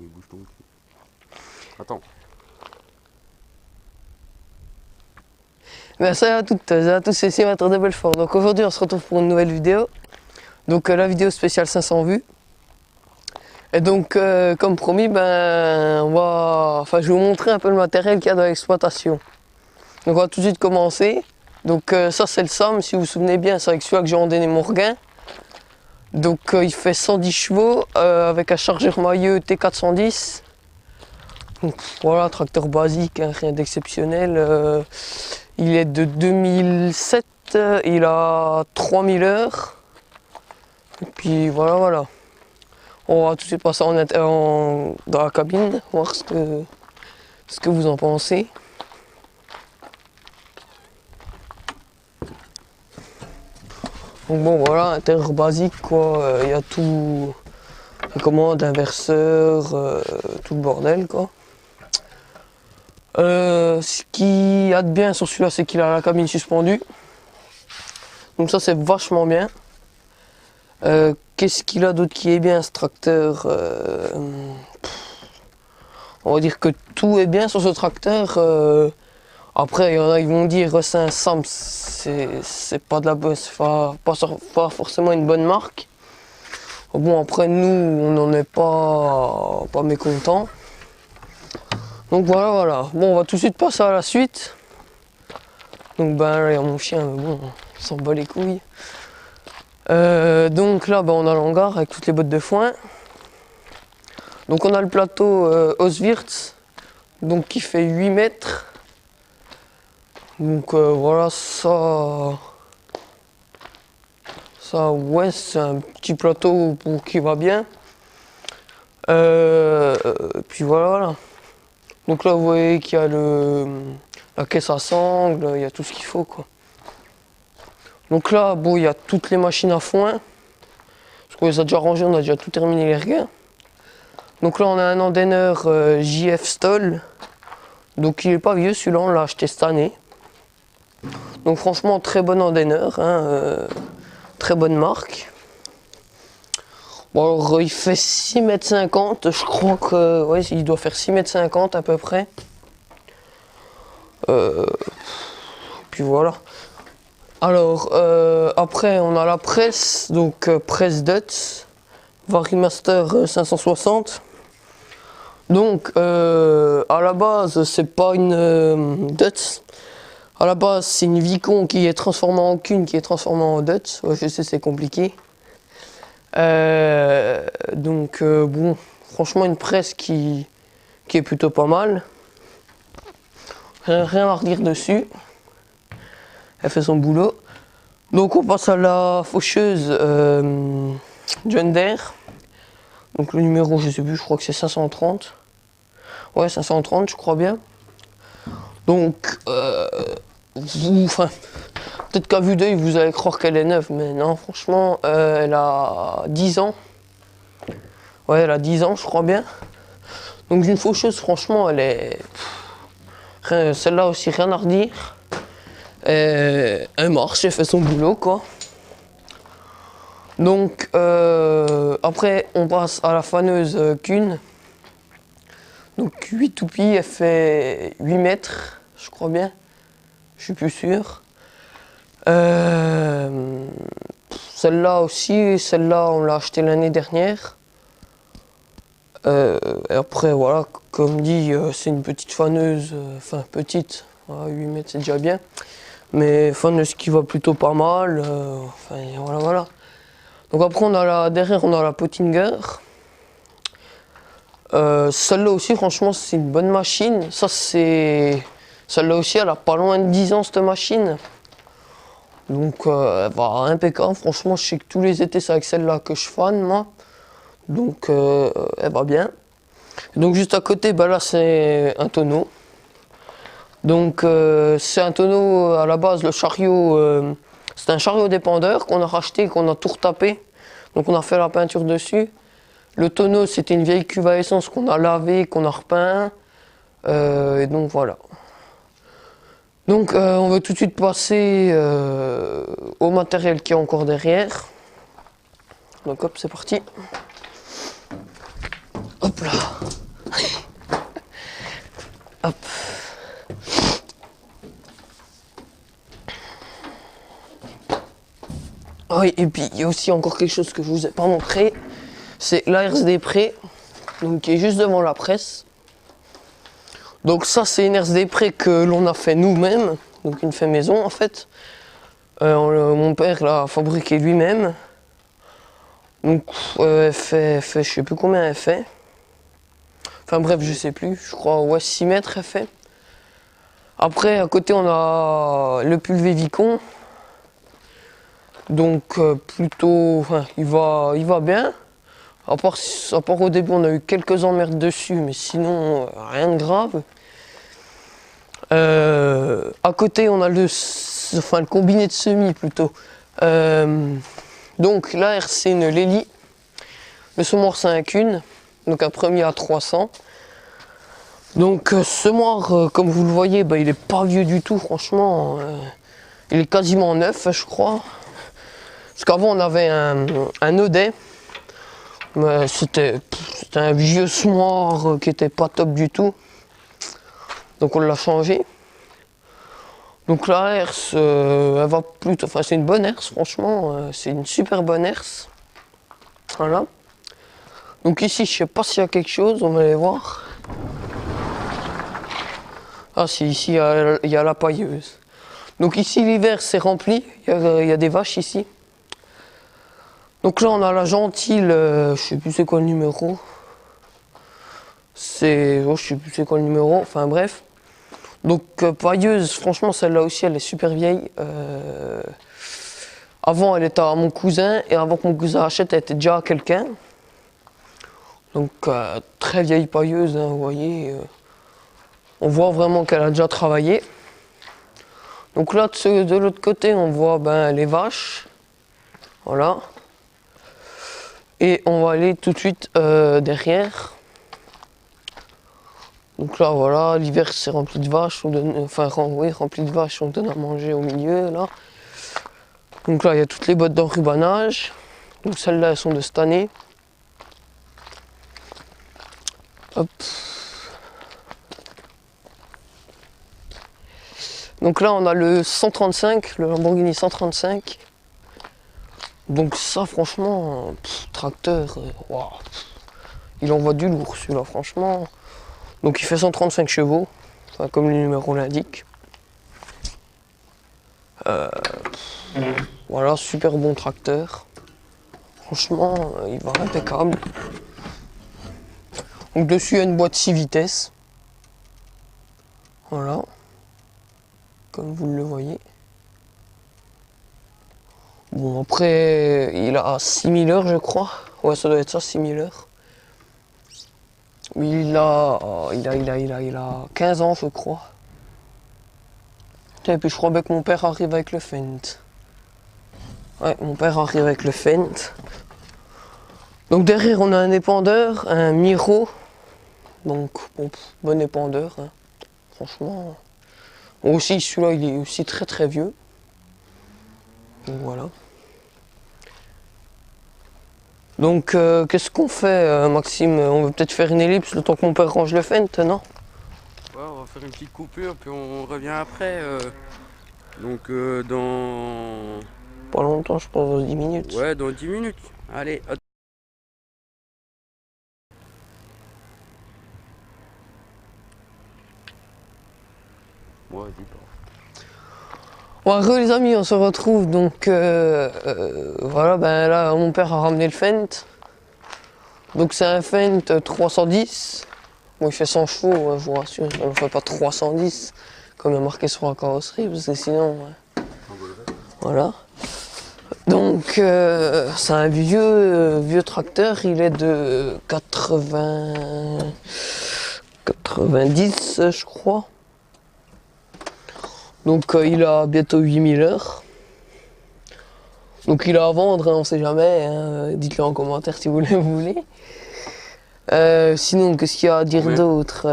mais bouge ton cul. Attends. Ben salut à toutes, salut à tous, c'est Simateur de Belfort. Donc aujourd'hui on se retrouve pour une nouvelle vidéo. Donc la vidéo spéciale 500 vues. Et donc comme promis, ben je vais vous montrer un peu le matériel qu'il y a dans l'exploitation. Donc on va tout de suite commencer. Donc ça c'est le SAM, si vous vous souvenez bien, c'est avec celui-là que j'ai ordonné mon regain. Donc il fait 110 chevaux avec un chargeur Mailleux T410. Donc voilà, tracteur basique, hein, rien d'exceptionnel. Il est de 2007, il a 3000 heures. Et puis voilà. On va tout de suite passer dans la cabine, voir ce que vous en pensez. Donc bon voilà, intérieur basique quoi, il y a tout, les commandes, inverseur, tout le bordel quoi. Ce qu'il y a de bien sur celui-là, c'est qu'il a la cabine suspendue. Donc ça c'est vachement bien. Qu'est-ce qu'il a d'autre qui est bien ce tracteur? On va dire que tout est bien sur ce tracteur. Après, il y en a qui vont dire c'est un SAM, c'est pas de la bonne, pas forcément une bonne marque. Bon après nous, on n'en est pas mécontents. Donc voilà. Bon, on va tout de suite passer à la suite. Donc ben il y a mon chien, mais bon, on s'en bat les couilles. Donc là, on a l'hangar avec toutes les bottes de foin. Donc on a le plateau Oswirtz, donc qui fait 8 mètres. Donc voilà, ça ouais, c'est un petit plateau qui va bien. Puis voilà. Donc là, vous voyez qu'il y a la caisse à sangle, il y a tout ce qu'il faut quoi. Donc là, bon, il y a toutes les machines à foin. Parce qu'on les a déjà rangées, on a déjà tout terminé les regains. Donc là, on a un endaineur JF Stoll. Donc il est pas vieux, celui-là, on l'a acheté cette année. Donc franchement, très bon endaineur, hein, très bonne marque. Bon alors, il fait 6,50 m, je crois que, ouais, il doit faire 6,50 m à peu près. Puis voilà. Alors, après, on a la presse, donc presse Dutz, Varimaster 560. Donc, à la base, c'est pas une Dutz. À la base, c'est une Vicon qui est transformée en Kuhn, qui est transformée en Dutz. Ouais, je sais, c'est compliqué. Bon, franchement, une presse qui est plutôt pas mal. Rien à redire dessus. Elle fait son boulot. Donc, on passe à la faucheuse John Deere. Donc, le numéro, je sais plus, je crois que c'est 530. Ouais, 530, je crois bien. Donc, peut-être qu'à vue d'œil, vous allez croire qu'elle est neuve, mais non, franchement, elle a 10 ans. Ouais, elle a 10 ans, je crois bien. Donc, une faucheuse, franchement, elle est... Celle-là aussi, rien à redire. Elle marche, elle fait son boulot, quoi. Donc, après, on passe à la faneuse Kuhn. Donc 8 toupies, elle fait 8 mètres, je crois bien. Je suis plus sûr. Celle-là aussi, celle-là on l'a achetée l'année dernière. Et après voilà, comme dit, c'est une petite faneuse, enfin petite, voilà, 8 mètres c'est déjà bien. Mais faneuse qui va plutôt pas mal, enfin voilà. Donc après derrière on a la Pottinger. Celle-là aussi, franchement, c'est une bonne machine. Celle-là aussi, elle a pas loin de 10 ans, cette machine. Donc, elle va impeccable. Franchement, je sais que tous les étés, c'est avec celle-là que je fane, moi. Donc, elle va bien. Donc, juste à côté, là, c'est un tonneau. Donc, c'est un tonneau, à la base, le chariot, c'est un chariot dépendeur qu'on a racheté, qu'on a tout retapé. Donc, on a fait la peinture dessus. Le tonneau, c'était une vieille cuve à essence qu'on a lavé, qu'on a repeint. Et donc voilà. Donc on va tout de suite passer au matériel qui est encore derrière. Donc hop, c'est parti. Hop là. Ah oui, et puis il y a aussi encore quelque chose que je vous ai pas montré, c'est l'ARS des Prés, donc qui est juste devant la presse. Donc ça c'est une ARS des Prés que l'on a fait nous-mêmes, donc une fait maison en fait. Mon père l'a fabriqué lui-même. Donc elle fait, je sais plus combien elle fait. Enfin bref, je sais plus, je crois ouais 6 mètres elle fait. Après à côté on a le Pulvé Vicon. Donc plutôt, enfin, il va bien. À part au début on a eu quelques emmerdes dessus, mais sinon rien de grave. À côté on a le combiné de semis plutôt. Donc là c'est une Lely. Le semoir c'est un Kuhn, donc un premier à 300. Donc semoir comme vous le voyez, bah, il est pas vieux du tout franchement. Il est quasiment neuf je crois. Parce qu'avant on avait un Audet. Mais c'était un vieux semoir qui était pas top du tout. Donc on l'a changé. Donc la herse, elle va plutôt. Enfin c'est une bonne herse franchement. C'est une super bonne herse. Voilà. Donc ici je sais pas s'il y a quelque chose, on va aller voir. Ah si, ici il y a la pailleuse. Donc ici l'hiver c'est rempli, il y a des vaches ici. Donc là on a la gentille, je sais plus c'est quoi le numéro. Je sais plus c'est quoi le numéro, enfin bref. Donc pailleuse, franchement celle-là aussi elle est super vieille. Avant elle était à mon cousin et avant que mon cousin achète elle était déjà à quelqu'un. Donc très vieille pailleuse, hein, vous voyez. On voit vraiment qu'elle a déjà travaillé. Donc là de l'autre côté on voit les vaches. Voilà. Et on va aller tout de suite derrière. Donc là voilà, l'hiver c'est rempli de vaches, rempli de vaches, on donne à manger au milieu là. Donc là il y a toutes les bottes d'enrubanage. Donc celles-là elles sont de cette année. Hop. Donc là on a le 135, le Lamborghini 135. Donc ça franchement, tracteur, wow. Il envoie du lourd celui-là franchement. Donc il fait 135 chevaux, enfin, comme le numéro l'indique. Voilà, super bon tracteur. Franchement, il va impeccable. Donc dessus il y a une boîte 6 vitesses. Voilà. Comme vous le voyez. Bon après, il a 6000 heures je crois. Ouais ça doit être ça, 6000 heures. Il a 15 ans je crois. Et puis je crois bien que mon père arrive avec le Fendt. Ouais, mon père arrive avec le Fendt. Donc derrière on a un épandeur, un Miro. Donc bon épandeur, hein. Franchement. Bon, aussi celui-là il est aussi très vieux. Donc voilà. Donc qu'est-ce qu'on fait Maxime? On va peut-être faire une ellipse le temps que mon père range le Fendt, non? Ouais, on va faire une petite coupure, puis on revient après. Donc dans... Pas longtemps, je pense, dans 10 minutes. Ouais, dans 10 minutes. Allez, hop. Ouais, dis pas. Bon, re les amis, on se retrouve donc voilà, là mon père a ramené le Fendt. Donc c'est un Fendt 310. Bon il fait 100 chevaux, je vous rassure, il ne fait pas 310 comme il y a marqué sur la carrosserie parce que sinon voilà. Donc c'est un vieux tracteur, il est de 90 je crois. Donc il a bientôt 8000 heures. Donc il a à vendre, hein, on sait jamais, hein. Dites-le en commentaire si vous le voulez. Sinon, qu'est-ce qu'il y a à dire d'autre?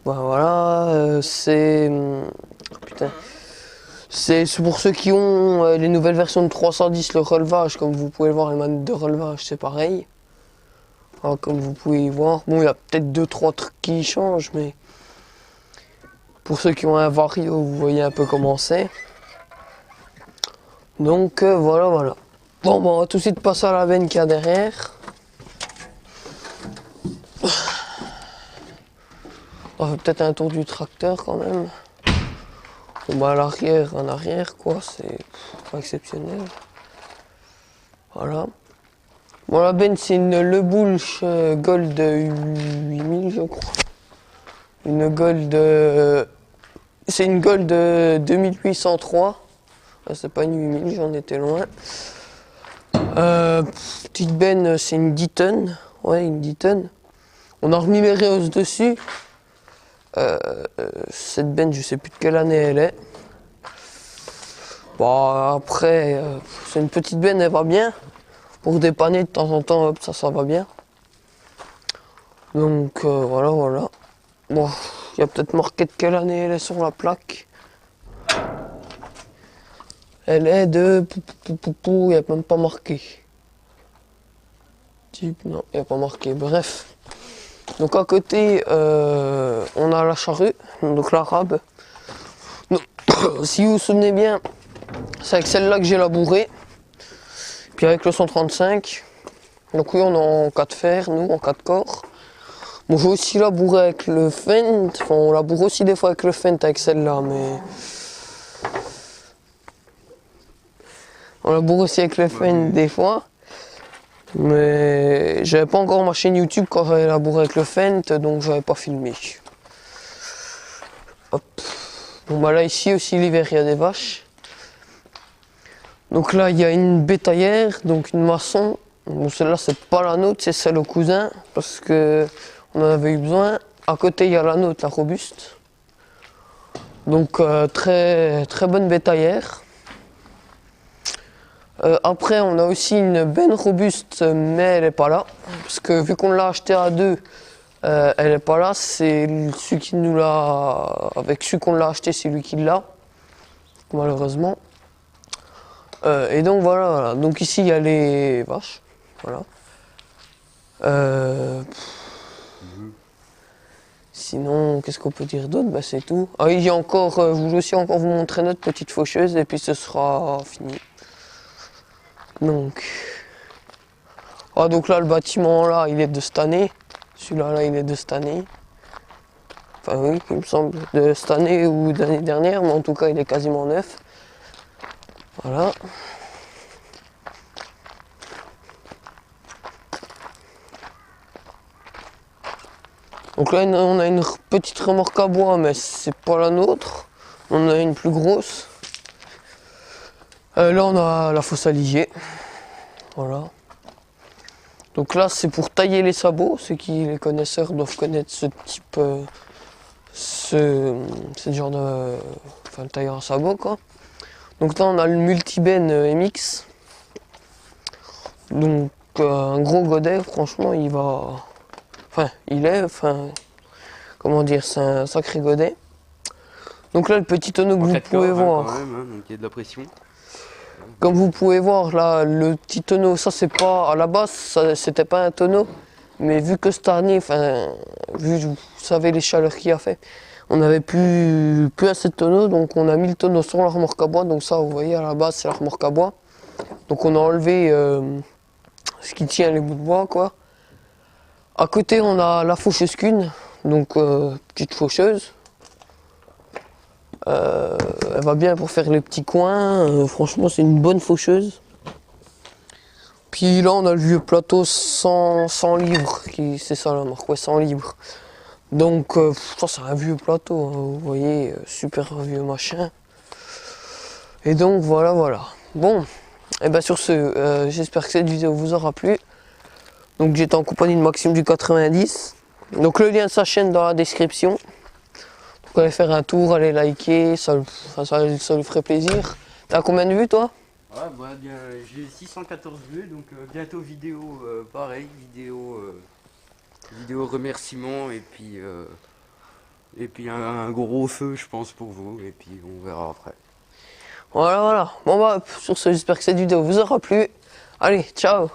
Voilà, c'est... putain. C'est pour ceux qui ont les nouvelles versions de 310, le relevage, comme vous pouvez le voir, les manettes de relevage, c'est pareil. Alors, comme vous pouvez y voir, bon, il y a peut-être 2-3 trucs qui changent, mais... Pour ceux qui ont un Vario, vous voyez un peu comment c'est. Donc voilà, voilà. Bon, on va tout de suite passer à la benne qu'il y a derrière. On va faire peut-être un tour du tracteur quand même. Bon, bah à l'arrière, en arrière, quoi, c'est pas exceptionnel. Voilà. Bon, la benne, c'est une Le Bullsh Gold 8000, je crois. Une Gold. C'est une Gold 2803. C'est pas une 8000, j'en étais loin. Petite benne, c'est une 10 tonnes. Ouais, une 10 tonnes. On a remis les réhausses dessus. Cette benne, je sais plus de quelle année elle est. Bon, après, c'est une petite benne, elle va bien. Pour dépanner de temps en temps, hop, ça va bien. Donc voilà, voilà. Bon, il y a peut-être marqué de quelle année elle est sur la plaque. Elle est de... il n'y a même pas marqué. Type, non, il n'y a pas marqué. Bref. Donc à côté, on a la charrue, donc l'arabe. Si vous vous souvenez bien, c'est avec celle-là que j'ai labouré. Puis avec le 135. Donc oui, on est en 4 fer, nous, en 4 corps. Bon, j'ai aussi labouré avec le Fendt. Enfin, on laboure aussi des fois avec le Fendt, avec celle-là, mais... On laboure aussi avec le Fendt des fois. Mais j'avais pas encore ma chaîne YouTube quand j'avais labouré avec le Fendt, donc j'avais pas filmé. Hop. Bon bah là ici aussi l'hiver il y a des vaches. Donc là il y a une bétaillère, donc une maçon. Bon, celle-là c'est pas la nôtre, c'est celle au cousin, parce que on en avait eu besoin. À côté il y a la nôtre, la robuste. Donc très bonne bétaillère. Après, on a aussi une benne robuste, mais elle n'est pas là. Parce que vu qu'on l'a acheté à deux, elle n'est pas là. C'est celui qui nous l'a. Avec celui qu'on l'a acheté, c'est lui qui l'a. Malheureusement. Et donc voilà, voilà. Donc ici, il y a les vaches. Voilà. Sinon, qu'est-ce qu'on peut dire d'autre? Bah, c'est tout. Ah, il y a encore. Je voulais aussi encore vous montrer notre petite faucheuse, et puis ce sera fini. Donc, donc là, le bâtiment là, il est de cette année. Celui-là, là, il est de cette année. Enfin oui, il me semble de cette année ou de l'année dernière, mais en tout cas, il est quasiment neuf. Voilà. Donc là, on a une petite remorque à bois, mais c'est pas la nôtre. On a une plus grosse. Là, on a la fosse à ligier. Voilà. Donc là, c'est pour tailler les sabots. Ceux qui les connaisseurs doivent connaître ce type, ce genre de, enfin, le tailleur à sabots, quoi. Donc là, on a le multi-ben MX. Donc un gros godet. Franchement, il va, enfin, comment dire, c'est un sacré godet. Donc là, le petit tonneau que vous pouvez voir. Quand même, hein, donc il y a de la pression. Comme vous pouvez voir là, le petit tonneau, ça c'est pas, à la base c'était pas un tonneau, mais vu que cette année, enfin, vu vous savez les chaleurs qu'il a fait, on n'avait plus assez de tonneaux, donc on a mis le tonneau sur la remorque à bois, donc ça vous voyez à la base c'est la remorque à bois. Donc on a enlevé ce qui tient les bouts de bois quoi. À côté on a la faucheuse qu'une, donc petite faucheuse. Elle va bien pour faire les petits coins, franchement c'est une bonne faucheuse. Puis là on a le vieux plateau 100 livres, c'est ça la marque, ouais 100 livres. Donc ça c'est un vieux plateau, hein, vous voyez, super vieux machin. Et donc voilà voilà. Bon, et bien sur ce, j'espère que cette vidéo vous aura plu. Donc j'étais en compagnie de Maxime du 90. Donc le lien de sa chaîne dans la description. Donc allez faire un tour, allez liker, ça lui ferait plaisir. T'as combien de vues toi? Ouais, bah, bien, j'ai 614 vues, donc bientôt vidéo pareil, vidéo remerciement et puis un gros feu je pense pour vous et puis on verra après. Voilà voilà. Bon bah sur ce j'espère que cette vidéo vous aura plu. Allez, ciao.